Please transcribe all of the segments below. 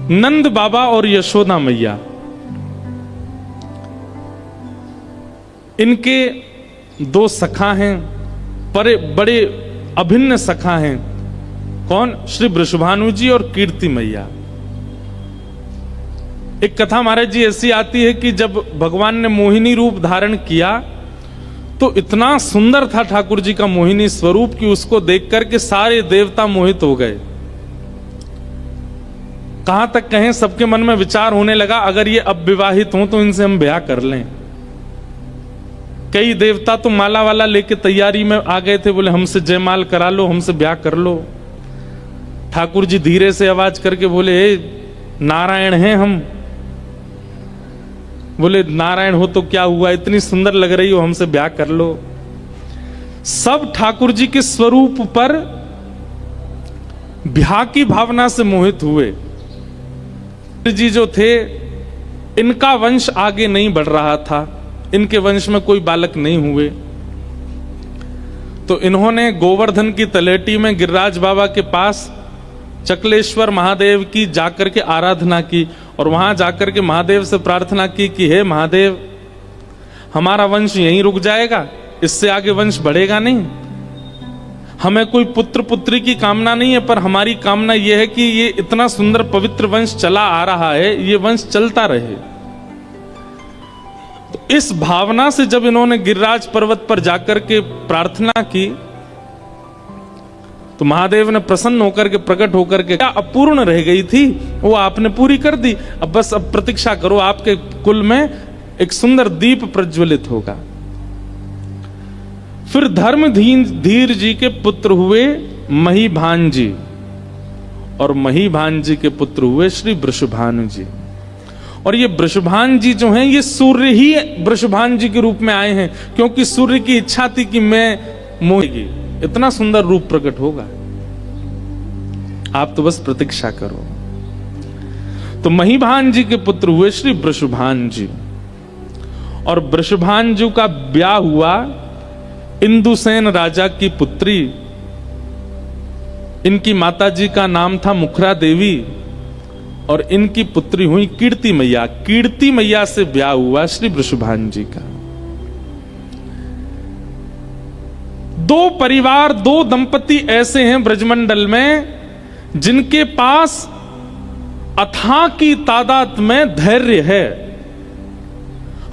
नंद बाबा और यशोदा मैया, इनके दो सखा हैं, बड़े अभिन्न सखा हैं। कौन? श्री वृषभानु जी और कीर्ति मैया। एक कथा महाराज जी ऐसी आती है कि जब भगवान ने मोहिनी रूप धारण किया तो इतना सुंदर था ठाकुर जी का मोहिनी स्वरूप कि उसको देख करके सारे देवता मोहित हो गए। कहां तक कहें, सबके मन में विचार होने लगा, अगर ये अब विवाहित हों तो इनसे हम ब्याह कर लें। कई देवता तो माला वाला लेके तैयारी में आ गए थे, बोले हमसे जयमाल करा लो, हमसे ब्याह कर लो। ठाकुर जी धीरे से आवाज करके बोले, नारायण हैं हम। बोले नारायण हो तो क्या हुआ, इतनी सुंदर लग रही हो, हमसे ब्याह कर लो। सब ठाकुर जी के स्वरूप पर ब्याह की भावना से मोहित हुए। जी जो थे, इनका वंश आगे नहीं बढ़ रहा था, इनके वंश में कोई बालक नहीं हुए, तो इन्होंने गोवर्धन की तलेटी में गिरिराज बाबा के पास चकलेश्वर महादेव की जाकर के आराधना की और वहां जाकर के महादेव से प्रार्थना की कि हे महादेव, हमारा वंश यहीं रुक जाएगा, इससे आगे वंश बढ़ेगा नहीं। हमें कोई पुत्र पुत्री की कामना नहीं है, पर हमारी कामना यह है कि ये इतना सुंदर पवित्र वंश चला आ रहा है, ये वंश चलता रहे। तो इस भावना से जब इन्होंने गिरिराज पर्वत पर जाकर के प्रार्थना की तो महादेव ने प्रसन्न होकर के, प्रकट होकर के, क्या अपूर्ण रह गई थी वो आपने पूरी कर दी। अब बस अब प्रतीक्षा करो, आपके कुल में एक सुंदर दीप प्रज्वलित होगा। फिर धर्मधीर जी के पुत्र हुए महीभान जी और महीभान जी के पुत्र हुए श्री वृषभानु जी। और ये वृषभान जी जो हैं, ये सूर्य ही वृषभान जी के रूप में आए हैं, क्योंकि सूर्य की इच्छा थी कि मैं मोहेगी, इतना सुंदर रूप प्रकट होगा, आप तो बस प्रतीक्षा करो। तो महीभान जी के पुत्र हुए श्री वृषभान जी, और वृषभान जी का ब्याह हुआ इंदुसेन राजा की पुत्री, इनकी माता जी का नाम था मुखरा देवी और इनकी पुत्री हुई कीर्ति मैया। कीर्ति मैया से ब्याह हुआ श्री वृषभान जी का। दो परिवार, दो दंपति ऐसे हैं ब्रजमंडल में जिनके पास अथाह की तादाद में धैर्य है,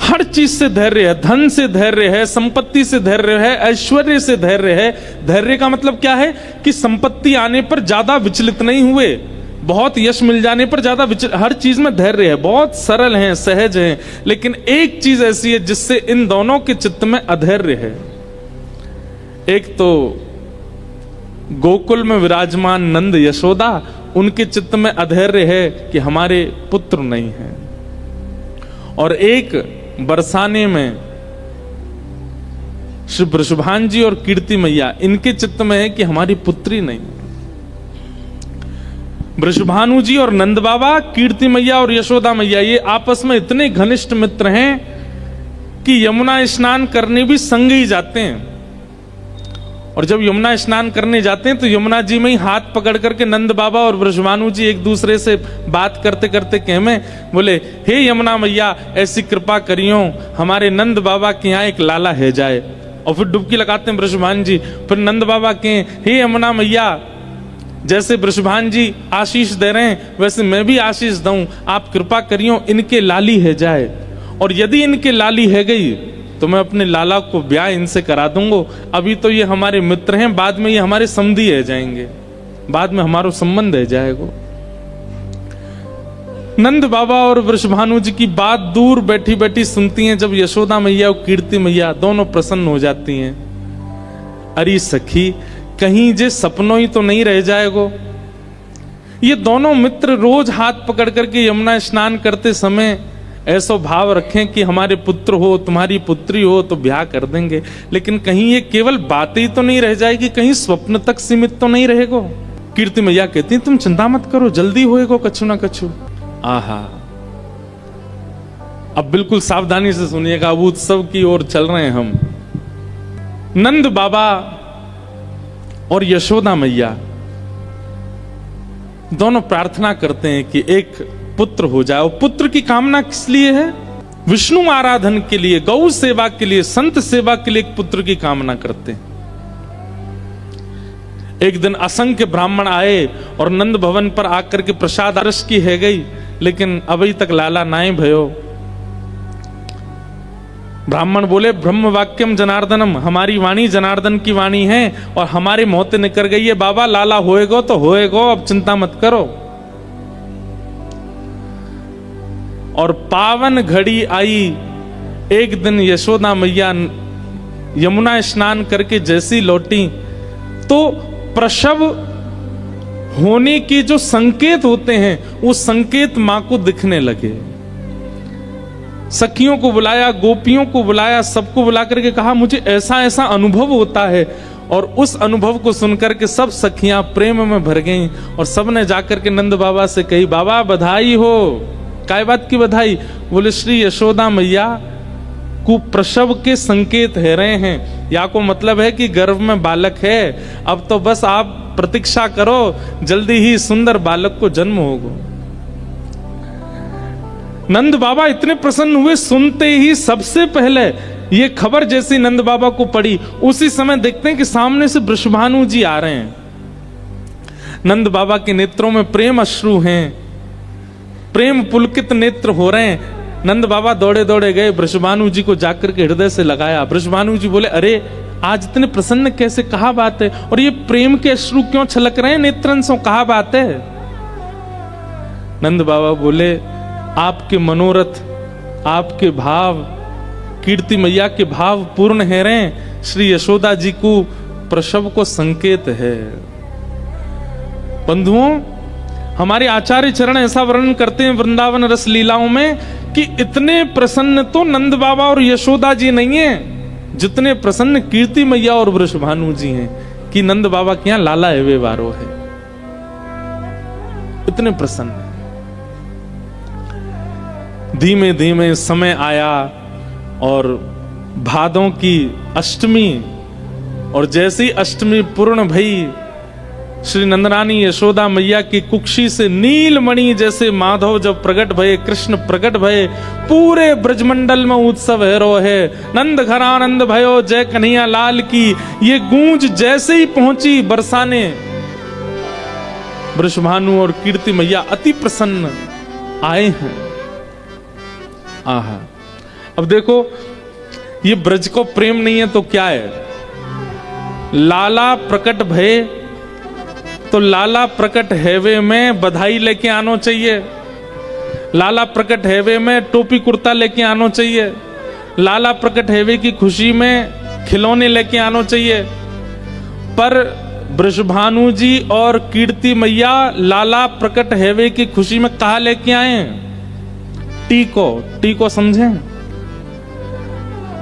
हर चीज से धैर्य है, धन से धैर्य है, संपत्ति से धैर्य है, ऐश्वर्य से धैर्य है। धैर्य का मतलब क्या है कि संपत्ति आने पर ज्यादा विचलित नहीं हुए, बहुत यश मिल जाने पर ज्यादा विचलित, हर चीज में धैर्य है, बहुत सरल हैं, सहज हैं। लेकिन एक चीज ऐसी है जिससे इन दोनों के चित्त में अधैर्य है। एक तो गोकुल में विराजमान नंद यशोदा, उनके चित्त में अधैर्य है कि हमारे पुत्र नहीं हैं, और एक बरसाने में श्री वृषभान जी और कीर्ति मैया, इनके चित्त में है कि हमारी पुत्री नहीं। वृषभानु जी और नंद बाबा, कीर्ति मैया और यशोदा मैया, ये आपस में इतने घनिष्ठ मित्र हैं कि यमुना स्नान करने भी संग ही जाते हैं। और जब यमुना स्नान करने जाते हैं तो यमुना जी में ही हाथ पकड़ करके नंद बाबा और वृषभानु जी एक दूसरे से बात करते करते कहमें, बोले हे यमुना मैया, ऐसी कृपा करियो हमारे नंद बाबा के यहाँ एक लाला है जाए। और फिर डुबकी लगाते हैं वृषभान जी, फिर नंद बाबा के, हे यमुना मैया, जैसे वृषभान जी आशीष दे रहे हैं वैसे मैं भी आशीष दूं, आप कृपा करियो इनके लाली है जाए, और यदि इनके लाली है गई तो मैं अपने लाला को ब्याह इनसे करा दूंगा। अभी तो ये हमारे मित्र हैं, बाद में ये हमारे समधी रह जाएंगे, बाद में हमारा संबंध रह जाएगा। नंद बाबा और वृषभानु जी की बात दूर बैठी बैठी सुनती हैं जब यशोदा मैया और कीर्ति मैया दोनों प्रसन्न हो जाती हैं। अरे सखी, कहीं जे सपनों ही तो नहीं रह जाएगो। ये दोनों मित्र रोज हाथ पकड़ करके यमुना स्नान करते समय ऐसा भाव रखें कि हमारे पुत्र हो, तुम्हारी पुत्री हो तो ब्याह कर देंगे, लेकिन कहीं ये केवल बातें ही तो नहीं रह जाएगी, कहीं स्वप्न तक सीमित तो नहीं रहेगो। कीर्ति मैया कहती तुम चिंता मत करो, जल्दी होएगो कछु ना कछु। आहा, अब बिल्कुल सावधानी से सुनिएगा, अब उत्सव की ओर चल रहे हैं हम। नंद बाबा और यशोदा मैया दोनों प्रार्थना करते हैं कि एक पुत्र हो जाए। और पुत्र की कामना किस लिए है? विष्णु आराधन के लिए, गौ सेवा के लिए, संत सेवा के लिए एक पुत्र की कामना करते हैं। एक दिन असंख्य ब्राह्मण आए और नंद भवन पर आकर के प्रसाद अरस की है गई, लेकिन अभी तक लाला नाय भयो। ब्राह्मण बोले, ब्रह्म वाक्यम जनार्दनम, हमारी वाणी जनार्दन की वाणी है और हमारी मौत निकल गई है बाबा, लाला होएगो तो होएगो, अब चिंता मत करो। और पावन घड़ी आई। एक दिन यशोदा मैया यमुना स्नान करके जैसी लौटी तो प्रसव होने के जो संकेत होते हैं वो संकेत मां को दिखने लगे। सखियों को बुलाया, गोपियों को बुलाया, सबको बुला करके कहा मुझे ऐसा ऐसा अनुभव होता है। और उस अनुभव को सुनकर के सब सखियां प्रेम में भर गईं और सबने जाकर के नंद बाबा से कही, बाबा बधाई हो। काय बात की बधाई? बोले श्री यशोदा मैया को प्रसव के संकेत है रहे हैं, या को मतलब है कि गर्भ में बालक है, अब तो बस आप प्रतीक्षा करो, जल्दी ही सुंदर बालक को जन्म होगा। नंद बाबा इतने प्रसन्न हुए, सुनते ही सबसे पहले ये खबर जैसी नंद बाबा को पड़ी, उसी समय देखते हैं कि सामने से वृषभानु जी आ रहे हैं। नंद बाबा के नेत्रों में प्रेम अश्रु हैं, प्रेम पुलकित नेत्र हो रहे हैं। नंद बाबा दौड़े दौड़े गए, वृषभानु जी को जाकर के हृदय से लगाया। वृषभानु जी बोले, अरे आज इतने प्रसन्न कैसे, कहा बात है? और ये प्रेम के अश्रु क्यों छलक रहे हैं नेत्रन से, कहा बात है? नंद बाबा बोले, आपके मनोरथ, आपके भाव, कीर्ति मैया के भाव पूर्ण है रहे, श्री यशोदा जी को प्रसव को संकेत है। बंधुओं, हमारे आचार्य चरण ऐसा वर्णन करते हैं वृंदावन रस लीलाओं में कि इतने प्रसन्न तो नंद बाबा और यशोदा जी नहीं है जितने प्रसन्न कीर्ति मैया और वृषभानु जी हैं कि नंद बाबा के यहां लाला एवे वारो है। इतने प्रसन्न। धीमे धीमे समय आया और भादों की अष्टमी, और जैसी अष्टमी पूर्ण भई, श्री नंदरानी यशोदा मैया की कुक्षी से नीलमणि जैसे माधव जब प्रकट भये, कृष्ण प्रकट भये, पूरे ब्रजमंडल में उत्सव है रो है। नंद घरानंद भयो, जय कन्हैया लाल की, ये गूंज जैसे ही पहुंची बरसाने, वृषभानु और कीर्ति मैया अति प्रसन्न आए हैं। आहा, अब देखो ये ब्रज को प्रेम नहीं है तो क्या है? लाला प्रकट भये तो लाला प्रकट हैवे में बधाई लेके आना चाहिए, लाला प्रकट हैवे में टोपी कुर्ता लेके आना चाहिए, लाला प्रकट हैवे की खुशी में खिलौने लेके आना चाहिए। पर वृषभानु जी और कीर्ति मैया लाला प्रकट हैवे की खुशी में कहा लेके आए? टीको समझे?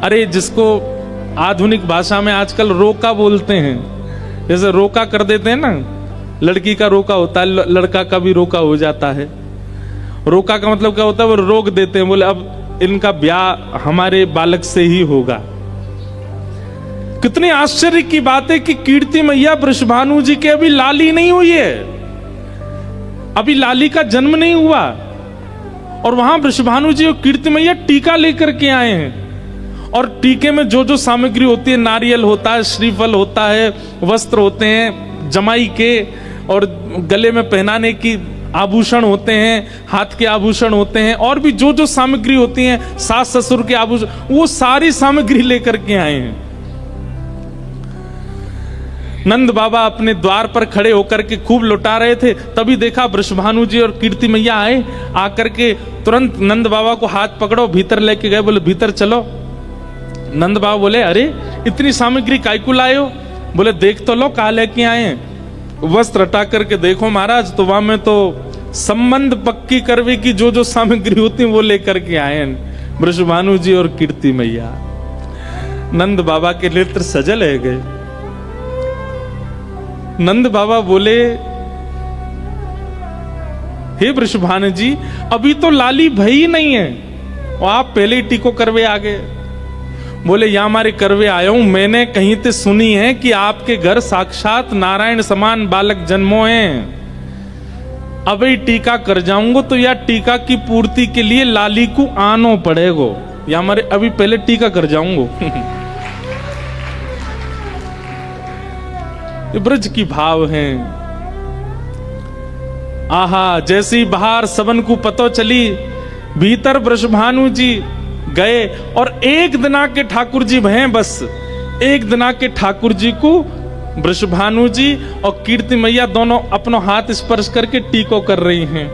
अरे जिसको आधुनिक भाषा में आजकल रोका बोलते हैं, जैसे रोका कर देते हैं ना, लड़की का रोका होता है, लड़का का भी रोका हो जाता है। रोका का मतलब क्या होता है? वो रोक देते हैं, बोले अब इनका ब्याह हमारे बालक से ही होगा। कितने आश्चर्य की बात है कि कीर्ति मैया वृषभानु जी के अभी लाली नहीं हुई है, अभी लाली का जन्म नहीं हुआ, और वहां वृषभानु जी और कीर्ति मैया टीका लेकर के आए हैं। और टीके में जो जो सामग्री होती है, नारियल होता है, श्रीफल होता है, वस्त्र होते हैं जमाई के, और गले में पहनाने की आभूषण होते हैं, हाथ के आभूषण होते हैं, और भी जो जो सामग्री होती हैं, सास ससुर के आभूषण, वो सारी सामग्री लेकर के आए हैं। नंद बाबा अपने द्वार पर खड़े होकर के खूब लुटा रहे थे, तभी देखा वृषभानु जी और कीर्ति मैया आए। आकर के तुरंत नंद बाबा को हाथ पकड़ो, भीतर लेके गए, बोले भीतर चलो। नंद बाबा बोले, अरे इतनी सामग्री काय को लाए हो? बोले देख तो लो कहा लेके आए। वस्त्र हटा करके देखो महाराज, तो वहां में तो संबंध पक्की करवे की जो जो सामग्री होती है वो लेकर के आए वृषभानु जी और कीर्ति मैया। नंद बाबा के नेत्र सजल है गए। नंद बाबा बोले, हे वृषभानु जी, अभी तो लाली भई नहीं है और आप पहले ही टीको करवे आ गए। बोले, यहां हमारे करवे आया हूं, मैंने कहीं से सुनी है कि आपके घर साक्षात नारायण समान बालक जन्मो हैं। अभी टीका कर जाऊंगो तो या टीका की पूर्ति के लिए लाली को आनो पड़ेगो, या हमारे अभी पहले टीका कर जाऊंगो। ये ब्रज की भाव हैं। आहा, जैसी बाहर सबन को पतो चली, भीतर वृषभानु जी गए और एक दिना के ठाकुर जी भय, बस एक दिना के ठाकुर जी को वृषभानु जी और कीर्ति मैया दोनों अपनों हाथ स्पर्श करके टीको कर रही हैं,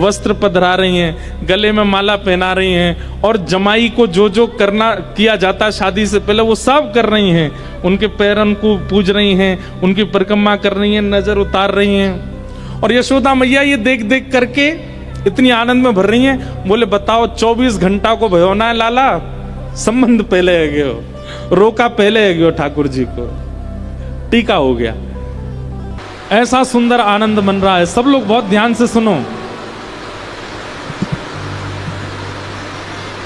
वस्त्र पधरा रही हैं, गले में माला पहना रही हैं, और जमाई को जो जो करना किया जाता शादी से पहले वो सब कर रही हैं। उनके पैरन को पूज रही हैं, उनकी परिक्रमा कर रही हैं, नजर उतार रही हैं। और यशोदा मैया ये देख देख करके इतनी आनंद में भर रही हैं। बोले बताओ 24 घंटा को भयोना है लाला, संबंध पहले है गयो, रोका पहले है गयो ठाकुर जी को, टीका हो गया। ऐसा सुंदर आनंद मन रहा है। सब लोग बहुत ध्यान से सुनो।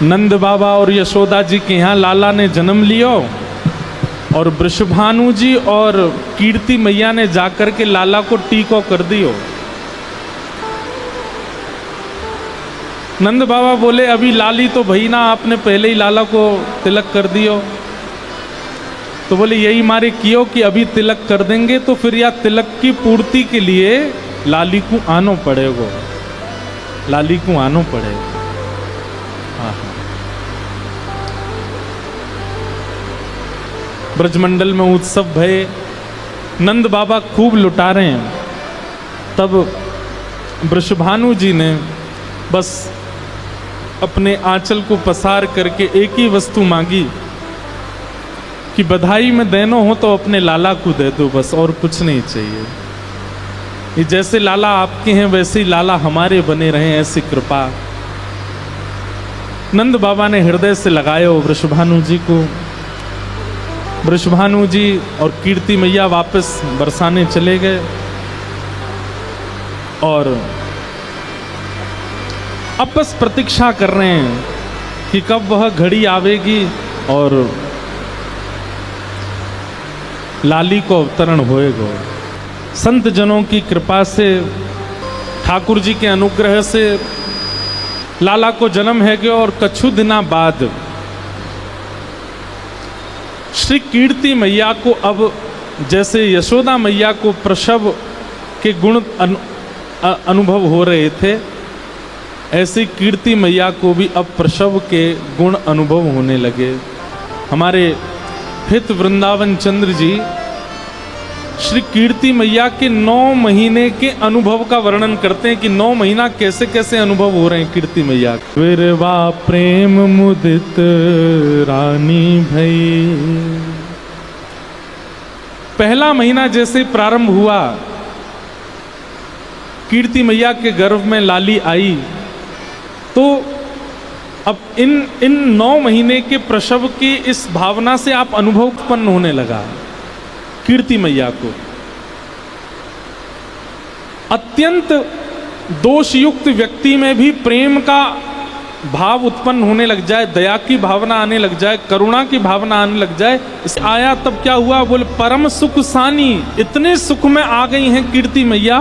नंद बाबा और यशोदा जी के यहां लाला ने जन्म लियो, और वृषभानु जी और कीर्ति मैया ने जाकर के लाला को टीको कर दियो। नंद बाबा बोले अभी लाली तो भई ना, आपने पहले ही लाला को तिलक कर दियो। तो बोले यही मारे कियो कि अभी तिलक कर देंगे तो फिर या तिलक की पूर्ति के लिए लाली को आनो पड़ेगा, लाली को आनो पड़ेगा। हाँ, ब्रजमंडल में उत्सव भय, नंद बाबा खूब लुटा रहे हैं। तब वृषभानु जी ने बस अपने आंचल को पसार करके एक ही वस्तु मांगी कि बधाई में देनो हो तो अपने लाला को दे दो, बस और कुछ नहीं चाहिए। ये जैसे लाला आपके हैं वैसे ही लाला हमारे बने रहे, ऐसी कृपा। नंद बाबा ने हृदय से लगाया वृषभानु जी को। वृषभानु जी और कीर्ति मैया वापस बरसाने चले गए, और अब बस प्रतीक्षा कर रहे हैं कि कब वह घड़ी आवेगी और लाली को अवतरण होएगा। संत जनों की कृपा से, ठाकुर जी के अनुग्रह से लाला को जन्म है गया, और कछु दिना बाद श्री कीर्ति मैया को अब जैसे यशोदा मैया को प्रसव के गुण अनुभव हो रहे थे, ऐसे कीर्ति मैया को भी अब प्रसव के गुण अनुभव होने लगे। हमारे हित वृंदावन चंद्र जी श्री कीर्ति मैया के 9 महीने के अनुभव का वर्णन करते हैं कि 9 महीना कैसे कैसे अनुभव हो रहे हैं कीर्ति मैया। विरवा प्रेम मुदित रानी भई, पहला महीना जैसे प्रारंभ हुआ, कीर्ति मैया के गर्भ में लाली आई, तो अब इन 9 महीने के प्रसव की इस भावना से आप अनुभव उत्पन्न होने लगा कीर्ति मैया को। अत्यंत दोषयुक्त व्यक्ति में भी प्रेम का भाव उत्पन्न होने लग जाए, दया की भावना आने लग जाए, करुणा की भावना आने लग जाए। इस आया तब क्या हुआ, बोले परम सुख सानी, इतने सुख में आ गई हैं कीर्ति मैया।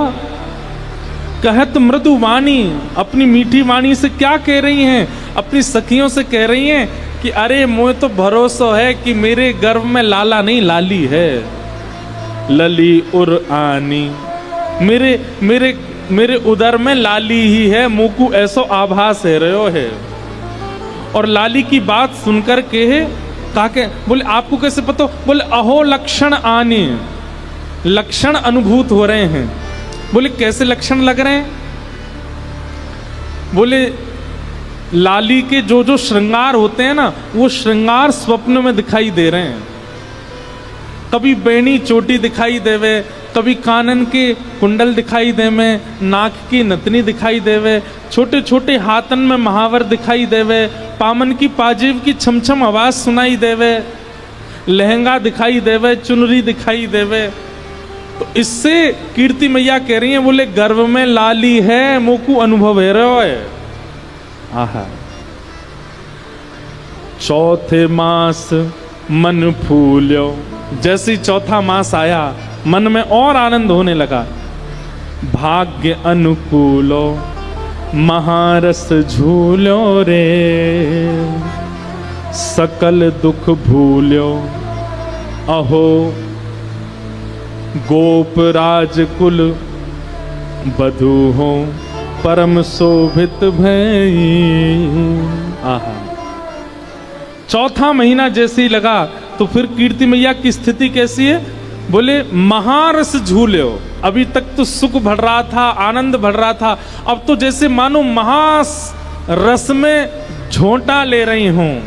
कहत मृदु वाणी, अपनी मीठी वाणी से क्या कह रही हैं, अपनी सखियों से कह रही हैं कि अरे मुझे तो भरोसा है कि मेरे गर्भ में लाला नहीं लाली है, लली उर आनी, मेरे उदर में लाली ही है, मुँह को ऐसो आभास है रहो है। और लाली की बात सुनकर के कहा के बोले आपको कैसे पता, बोले अहो लक्षण आने, लक्षण अनुभूत हो रहे हैं। बोले कैसे लक्षण लग रहे हैं, बोले लाली के जो जो श्रृंगार होते हैं ना, वो श्रृंगार स्वप्न में दिखाई दे रहे हैं। कभी बेणी चोटी दिखाई देवे, कभी कानन के कुंडल दिखाई देवे, नाक की नतनी दिखाई देवे, छोटे छोटे हाथन में महावर दिखाई देवे, पामन की पाजेब की छमछम आवाज सुनाई देवे, लहंगा दिखाई देवे, चुनरी दिखाई देवे। तो इससे कीर्ति मैया कह रही हैं, बोले गर्भ में लाली है, मोकू अनुभव है रहो है। आहा, चौथे मास मन फूल्यो, जैसे चौथा मास आया मन में और आनंद होने लगा। भाग्य अनुकूलो महारस झूलो रे, सकल दुख भूल्यो अहो गोप राजकुल बधू हो परम शोभित भई। आहा, चौथा महीना जैसे ही लगा तो फिर कीर्ति मैया की स्थिति कैसी है? बोले महारस झूल्यो। अभी तक तो सुख बढ़ रहा था, आनंद बढ़ रहा था, अब तो जैसे मानो महास रस में झोंटा ले रही हूं।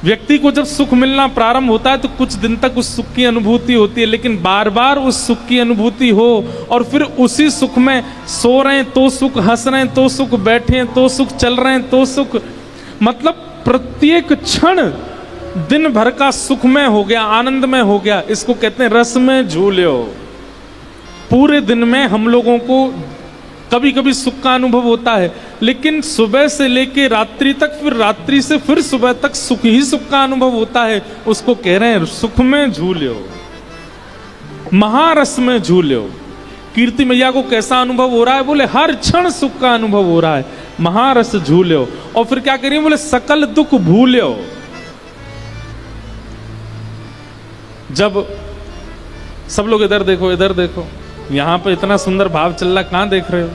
व्यक्ति को जब सुख मिलना प्रारंभ होता है तो कुछ दिन तक उस सुख की अनुभूति होती है, लेकिन बार बार उस सुख की अनुभूति हो और फिर उसी सुख में सो रहे हैं तो सुख, हंस रहे हैं तो सुख, बैठे हैं तो सुख, चल रहे हैं तो सुख, मतलब प्रत्येक क्षण दिन भर का सुखमय हो गया, आनंदमय हो गया। इसको कहते हैं रस में झूल्यो। पूरे दिन में हम लोगों को कभी कभी सुख का अनुभव होता है, लेकिन सुबह से लेके रात्रि तक, फिर रात्रि से फिर सुबह तक सुख ही सुख का अनुभव होता है। उसको कह रहे हैं सुख में झूल्यो, महारस में झूल्यो। कीर्ति मैया को कैसा अनुभव हो रहा है? बोले हर क्षण सुख का अनुभव हो रहा है, महारस झूल्यो। और फिर क्या करिए? बोले सकल दुख भूल्यो। जब सब लोग इधर देखो, इधर देखो, यहां पे इतना सुंदर भाव चल रहा, कहां देख रहे हो?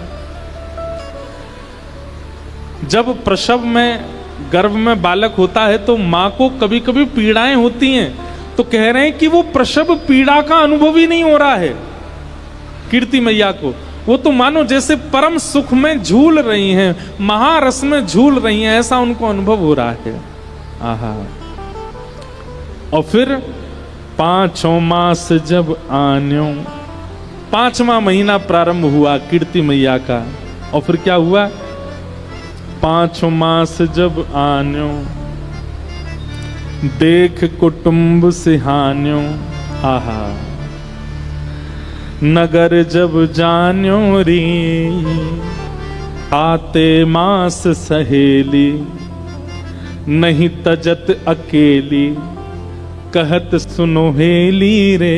जब प्रसव में, गर्भ में बालक होता है तो मां को कभी कभी पीड़ाएं होती हैं, तो कह रहे हैं कि वो प्रसव पीड़ा का अनुभव ही नहीं हो रहा है कीर्ति मैया को। वो तो मानो जैसे परम सुख में झूल रही हैं, महारस में झूल रही हैं, ऐसा उनको अनुभव हो रहा है। आहा। और फिर 5 मास जब आन्यो, 5वां महीना प्रारंभ हुआ कीर्ति मैया का। और फिर क्या हुआ? 5 मास जब आन्यो, देख कुटुंब सिहान्यो। आहा। नगर जब जान्यो री, आते मास सहेली, नहीं तजत अकेली, कहत सुनो हेली रे।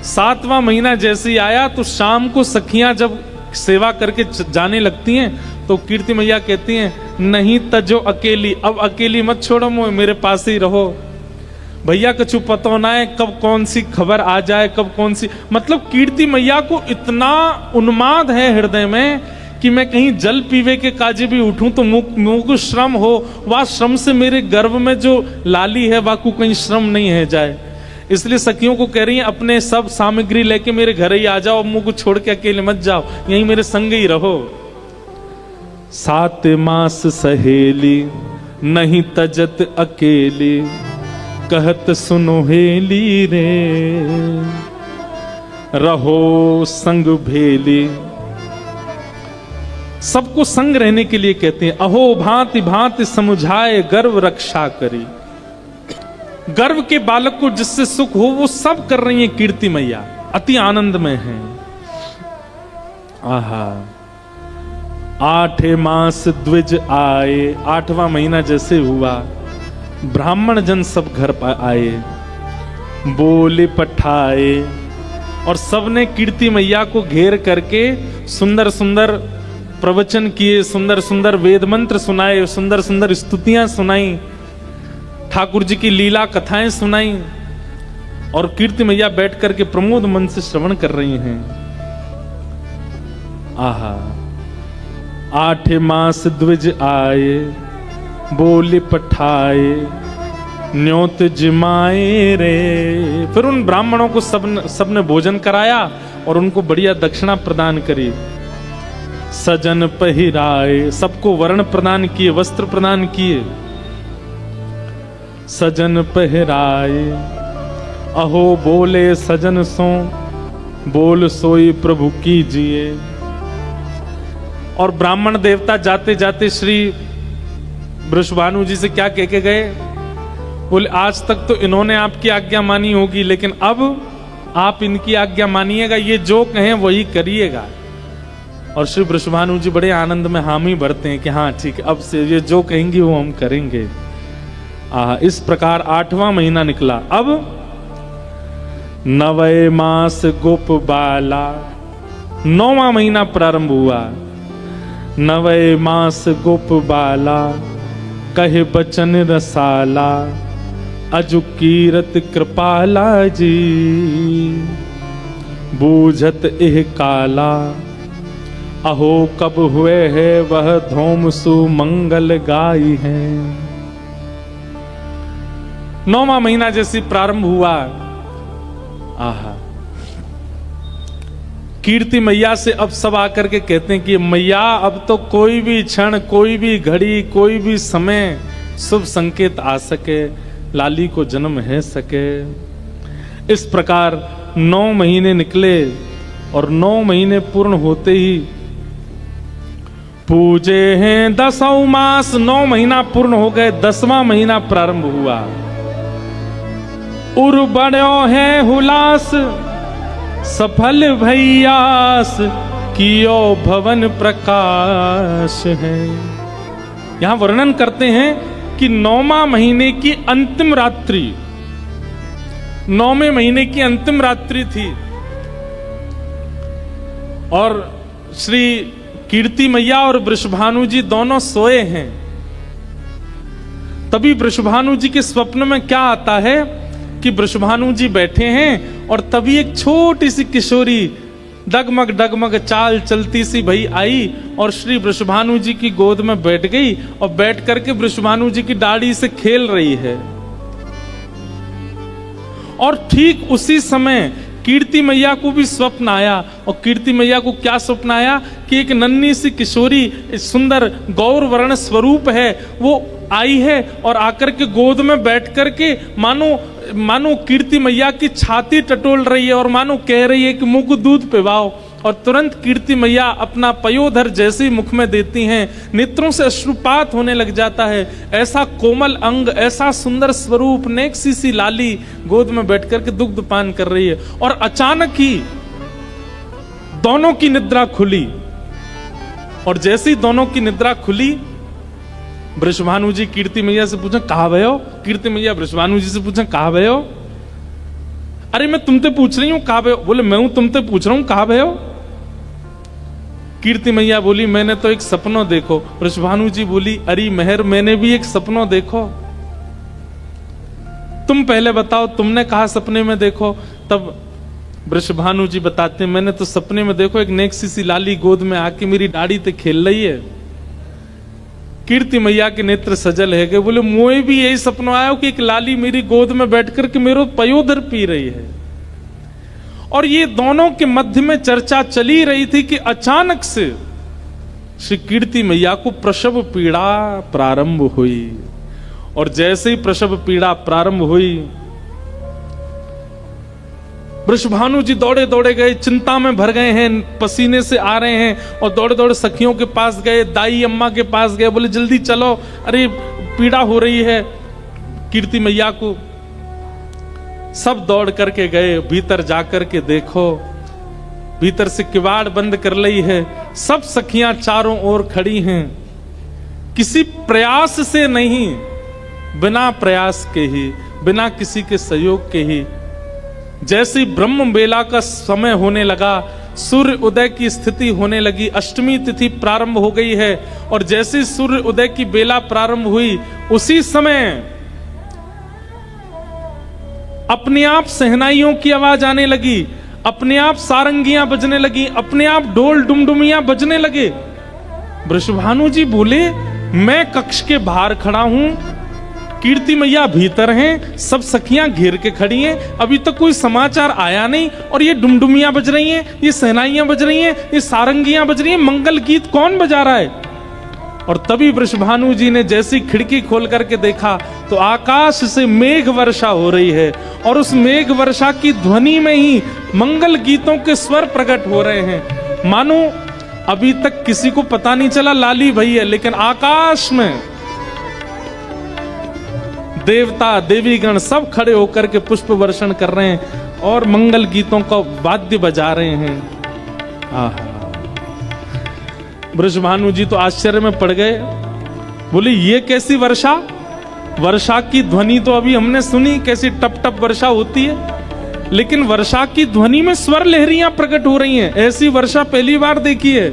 7वां महीना जैसे ही आया तो शाम को सखियां जब सेवा करके जाने लगती हैं तो कीर्ति मैया कहती हैं नहीं तजो अकेली, अब अकेली मत छोड़ो, मेरे पास ही रहो। भैया कछु पता ना है कब कौन सी खबर आ जाए, कब कौन सी, मतलब कीर्ति मैया को इतना उन्माद है हृदय में कि मैं कहीं जल पीवे के काजे भी उठूं तो मुंह को श्रम हो, वह श्रम से मेरे गर्भ में जो लाली है वह को कहीं श्रम नहीं है जाए। इसलिए सखियों को कह रही हैं अपने सब सामग्री लेके मेरे घर ही आ जाओ, मुंह को छोड़ के अकेले मत जाओ, यहीं मेरे संग ही रहो। 7 मास सहेली, नहीं तजत अकेली, कहत सुनो हेली रे, रहो संग भेली। सबको संग रहने के लिए कहते हैं। अहो भांति भांति समुझाए गर्व रक्षा करी। गर्व के बालक को जिससे सुख हो वो सब कर रही है कीर्ति मैया, अति आनंद में है। आहा। 8 मास द्विज आए, 8वां महीना जैसे हुआ ब्राह्मण जन सब घर पर आए, बोले पठाए, और सबने कीर्ति मैया को घेर करके सुंदर सुंदर प्रवचन किए, सुंदर सुंदर वेद मंत्र सुनाए, सुंदर सुंदर स्तुतियां सुनाई, ठाकुर जी की लीला कथाएं सुनाई, और कीर्ति मैया बैठ करके प्रमोद मन से श्रवण कर रही हैं। आहा। 8 मास द्विज आए, बोले पठाए, न्योत जिमाए रे। फिर उन ब्राह्मणों को सबने भोजन कराया और उनको बढ़िया दक्षिणा प्रदान करी। सजन पहिराए, सबको वर्ण प्रदान किए, वस्त्र प्रदान किए। सजन पहिराए, अहो बोले सजन सो, बोल सोई प्रभु कीजिए। और ब्राह्मण देवता जाते जाते श्री वृषभानु जी से क्या कह के गए? बोले आज तक तो इन्होंने आपकी आज्ञा मानी होगी, लेकिन अब आप इनकी आज्ञा मानिएगा, ये जो कहें वही करिएगा। और श्री वृषभानु जी बड़े आनंद में हामी भरते हैं कि हाँ ठीक है, अब से ये जो कहेंगी वो हम करेंगे। इस प्रकार 8वां महीना निकला। अब नवे मास गोप बाला, 9वां महीना प्रारंभ हुआ। नवे मास गोप बाला, कहे बचन रसाला, अजु कीरत कृपाला जी, बूझत एह काला, अहो कब हुए है वह धूम सुमंगल गाई है। 9वां महीना जैसे प्रारंभ हुआ, आहा, कीर्ति मैया से अब सब आकर के कहते हैं कि मैया अब तो कोई भी क्षण, कोई भी घड़ी, कोई भी समय शुभ संकेत आ सके, लाली को जन्म है सके। इस प्रकार 9 महीने निकले और 9 महीने पूर्ण होते ही पूजे हैं 10वां मास। 9 महीना पूर्ण हो गए, 10वां महीना प्रारंभ हुआ। उर बड़ो है हुलास, सफल भैयास, कियो भवन प्रकाश है। यहां वर्णन करते हैं कि 9वां महीने की अंतिम रात्रि, 9वें महीने की अंतिम रात्रि थी और श्री कीर्ति मैया और वृषभानु जी दोनों सोए हैं। तभी वृषभानु जी के स्वप्न में क्या आता है कि वृषभानु जी बैठे हैं और तभी एक छोटी सी किशोरी डगमग डगमग चाल चलती सी भई आई और श्री वृषभानु जी की गोद में बैठ गई और बैठ करके वृषभानु जी की दाढ़ी से खेल रही है। और ठीक उसी समय कीर्ति मैया को भी स्वप्न आया। और कीर्ति मैया को क्या स्वप्न आया कि एक नन्ही सी किशोरी, सुंदर गौर वर्ण स्वरूप है, वो आई है और आकर के गोद में बैठ करके मानो कीर्ति मैया की छाती टटोल रही है और मानो कह रही है कि मुख दूध पिलाओ। और तुरंत कीर्ति मैया अपना पयोधर जैसे ही मुख में देती हैं, नेत्रों से अश्रुपात होने लग जाता है। ऐसा कोमल अंग, ऐसा सुंदर स्वरूप, नेक्सी सी लाली गोद में बैठ करके दुग्ध पान कर रही है। और अचानक ही दोनों की निद्रा खुली और जैसे ही दोनों की निद्रा खुली, वृषभानु जी कीर्ति मैया से पूछा कहाँ भयो? कीर्ति मैया वृषभानु जी से पूछा कहाँ भयो? अरे मैं तुमसे पूछ रही हूं कहाँ भयो? बोले मैं हूं तुमसे पूछ रहा हूं कहाँ भयो? कीर्ति मैया बोली मैंने तो एक सपनों देखो। वृषभानु जी बोली अरे मेहर मैंने भी एक सपनों देखो। तुम पहले बताओ तुमने कहा सपने में देखो? तब वृषभानु जी बताते मैंने तो सपने में देखो एक नेक्सी सी लाली गोद में आके मेरी दाढ़ी ते खेल रही है। कीर्ति मैया के नेत्र सजल है गए। बोले मुझे भी यही सपना आया कि एक लाली मेरी गोद में बैठ करके मेरो पयोधर पी रही है। और ये दोनों के मध्य में चर्चा चली रही थी कि अचानक से श्री कीर्ति मैया को प्रसव पीड़ा प्रारंभ हुई। और जैसे ही प्रसव पीड़ा प्रारंभ हुई, वृषभानु जी दौड़े दौड़े गए, चिंता में भर गए हैं, पसीने से आ रहे हैं और दौड़े दौड़े सखियों के पास गए, दाई अम्मा के पास गए। बोले जल्दी चलो, अरे पीड़ा हो रही है कीर्ति मैया को। सब दौड़ करके गए, भीतर जाकर के देखो, भीतर से किवाड़ बंद कर ली है। सब सखियां चारों ओर खड़ी हैं, किसी प्रयास से नहीं, बिना प्रयास के ही, बिना किसी के सहयोग के ही। जैसे ब्रह्म बेला का समय होने लगा, सूर्य उदय की स्थिति होने लगी, अष्टमी तिथि प्रारंभ हो गई है। और जैसे सूर्य उदय की बेला प्रारंभ हुई, उसी समय अपने आप सहनाइयों की आवाज आने लगी, अपने आप सारंगियां बजने लगी, अपने आप ढोल डुमडुमियां बजने लगे। वृषभानु जी बोले मैं कक्ष के बाहर खड़ा हूं, कीर्ति मैया भीतर हैं, सब सखियां घेर के खड़ी हैं, अभी तक कोई समाचार आया नहीं और ये डुमडुमियां बज रही हैं, ये सहनाइयां बज रही हैं, ये सारंगियां बज रही हैं, मंगल गीत कौन बजा रहा है? और तभी वृषभानु जी ने जैसी खिड़की खोल करके देखा तो आकाश से मेघ वर्षा हो रही है और उस मेघ वर्षा की ध्वनि में ही मंगल गीतों के स्वर प्रकट हो रहे हैं। मानो अभी तक किसी को पता नहीं चला लाली भई है, लेकिन आकाश में देवता देवीगण सब खड़े होकर के पुष्प वर्षण कर रहे हैं और मंगल गीतों का वाद्य बजा रहे हैं। आहा, वृषभानु जी तो आश्चर्य में पड़ गए। बोले ये कैसी वर्षा? वर्षा की ध्वनि तो अभी हमने सुनी, कैसी टप टप वर्षा होती है, लेकिन वर्षा की ध्वनि में स्वर लहरियां प्रकट हो रही हैं। ऐसी वर्षा पहली बार देखी है।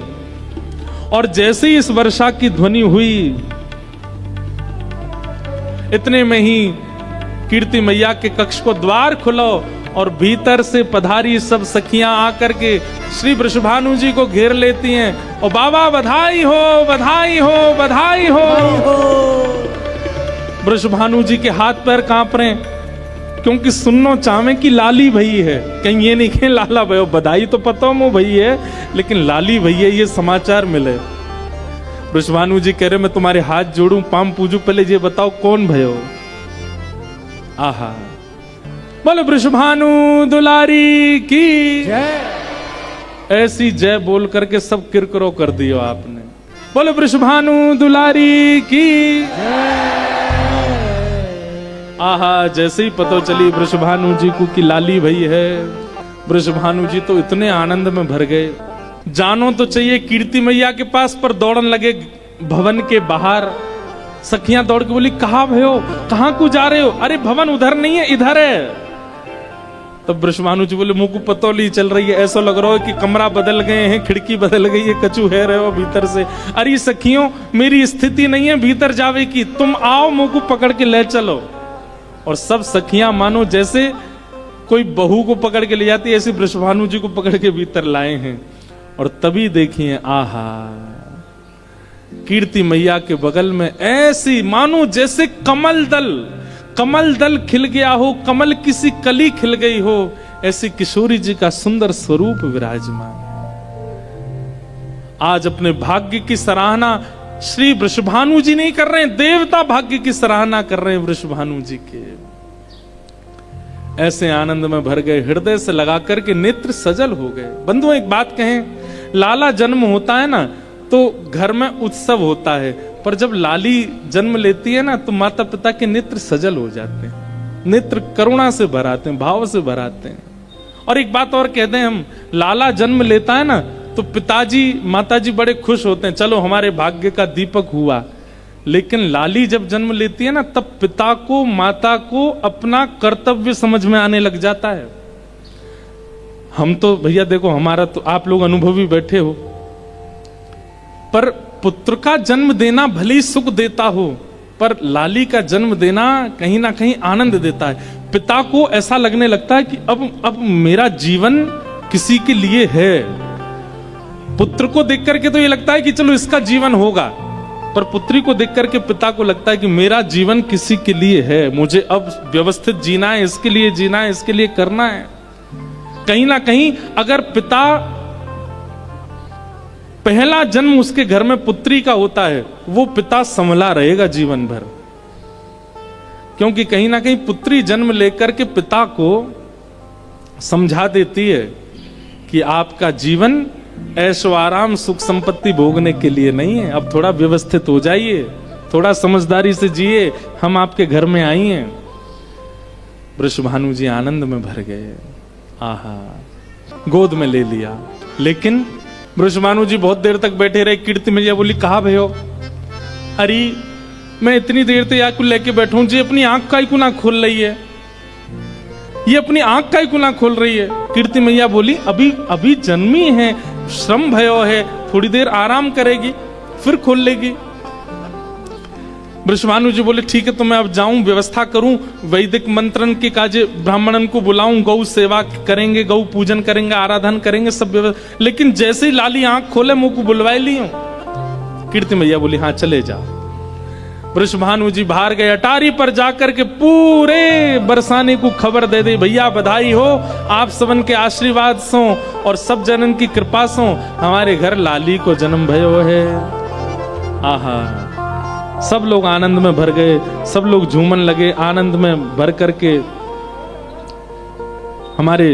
और जैसे ही इस वर्षा की ध्वनि हुई, इतने में ही कीर्ति मैया के कक्ष को द्वार खुलो और भीतर से पधारी सब सखियां आकर के श्री वृषभानु जी को घेर लेती हैं और बाबा बधाई हो, बधाई हो, बधाई हो। वृषभानु जी के हाथ पैर कांप रहे हैं, क्योंकि सुननो चाहे कि लाली भई है। कहीं ये नहीं कहें लाला भयो, बधाई तो पता मो भई है, लेकिन लाली भैया ये समाचार मिले। वृषभानु जी कह रहे मैं तुम्हारे हाथ जोड़ूं, पाम पूजू, पहले ये बताओ कौन भयो। आहा, बोले वृषभानु दुलारी की जय। ऐसी जय बोल करके सब किरकिरो कर दियो आपने। बोले वृषभानु दुलारी की जय। आहा, जैसे ही पता चली वृषभानु जी को कि लाली भई है, वृषभानु जी तो इतने आनंद में भर गए। जानो तो चाहिए कीर्ति मैया के पास, पर दौड़न लगे भवन के बाहर। सखियां दौड़ के बोली कहाँ भयो, कहाँ को जा रहे हो? अरे भवन उधर नहीं है, इधर है। तब वृषभानु जी बोले मुंह को पतौली चल रही है, ऐसा लग रहा है कि कमरा बदल गए हैं, खिड़की बदल गई है, कचू है रहे हो भीतर से। अरे सखियों, मेरी स्थिति नहीं है भीतर जावे की, तुम आओ मुंह को पकड़ के ले चलो। और सब सखियां मानो जैसे कोई बहू को पकड़ के ले जाती है, ऐसे वृषभानु जी को पकड़ के भीतर लाए हैं। और तभी देखिए, आहा, कीर्ति मैया के बगल में ऐसी मानो जैसे कमल दल खिल गया हो, कमल किसी कली खिल गई हो, ऐसी किशोरी जी का सुंदर स्वरूप विराजमान है। आज अपने भाग्य की सराहना श्री वृषभानु जी नहीं कर रहे हैं, देवता भाग्य की सराहना कर रहे हैं वृषभानु जी के। ऐसे आनंद में भर गए, हृदय से लगा करके नेत्र सजल हो गए। बंधुओं, एक बात कहें, लाला जन्म होता है ना तो घर में उत्सव होता है, पर जब लाली जन्म लेती है ना तो माता पिता के नेत्र सजल हो जाते हैं, नेत्र करुणा से भराते हैं, भाव से भराते हैं। और एक बात और कहते हैं हम, लाला जन्म लेता है ना तो पिताजी माताजी बड़े खुश होते हैं, चलो हमारे भाग्य का दीपक हुआ। लेकिन लाली जब जन्म लेती है ना, तब पिता को माता को अपना कर्तव्य समझ में आने लग जाता है। हम तो भैया देखो, हमारा तो आप लोग अनुभवी बैठे हो, पर पुत्र का जन्म देना भले ही सुख देता हो, पर लाली का जन्म देना कहीं ना कहीं आनंद देता है। पिता को ऐसा लगने लगता है कि अब मेरा जीवन किसी के लिए है। पुत्र को देख करके तो ये लगता है कि चलो इसका जीवन होगा, पर पुत्री को देख करके पिता को लगता है कि मेरा जीवन किसी के लिए है, मुझे अब व्यवस्थित जीना है, इसके लिए जीना है, इसके लिए करना है। कहीं ना कहीं अगर पिता पहला जन्म उसके घर में पुत्री का होता है, वो पिता संभला रहेगा जीवन भर, क्योंकि कहीं ना कहीं पुत्री जन्म लेकर के पिता को समझा देती है कि आपका जीवन ऐशो आराम सुख संपत्ति भोगने के लिए नहीं है, अब थोड़ा व्यवस्थित हो जाइए, थोड़ा समझदारी से जिए, हम आपके घर में आई हैं। वृषभानु जी आनंद में भर गए, आहा, गोद में ले लिया। लेकिन वृषभानु जी बहुत देर तक बैठे रहे। कीर्ति मैया बोली कहाँ भयो? अरे मैं इतनी देर से या कुल लेके बैठूं जी, अपनी आंख का ही कुना खोल रही है, ये अपनी आंख का ही कुना खोल रही है। कीर्ति मैया बोली अभी जन्मी है, श्रम भयो है, थोड़ी देर आराम करेगी फिर खोल लेगी। वृषभानु जी बोले ठीक है, तो मैं अब जाऊं, व्यवस्था करूं, वैदिक मंत्रन के काजे ब्राह्मणन को बुलाऊं, गौ सेवा करेंगे, गौ पूजन करेंगे, आराधन करेंगे, सब व्यवस्था। लेकिन जैसे ही लाली आंख खोले मुंह को बुलवाई ली हूं। कीर्ति मैया बोली हाँ चले जाओ। वृषभानु जी बाहर गए, अटारी पर जाकर के पूरे बरसाने को खबर दे दी, भैया बधाई हो, आप सबन के आशीर्वाद सो और सब जनन की कृपा सो हमारे घर लाली को जन्म भयो है। आहा, सब लोग आनंद में भर गए, सब लोग झूमन लगे, आनंद में भर करके हमारे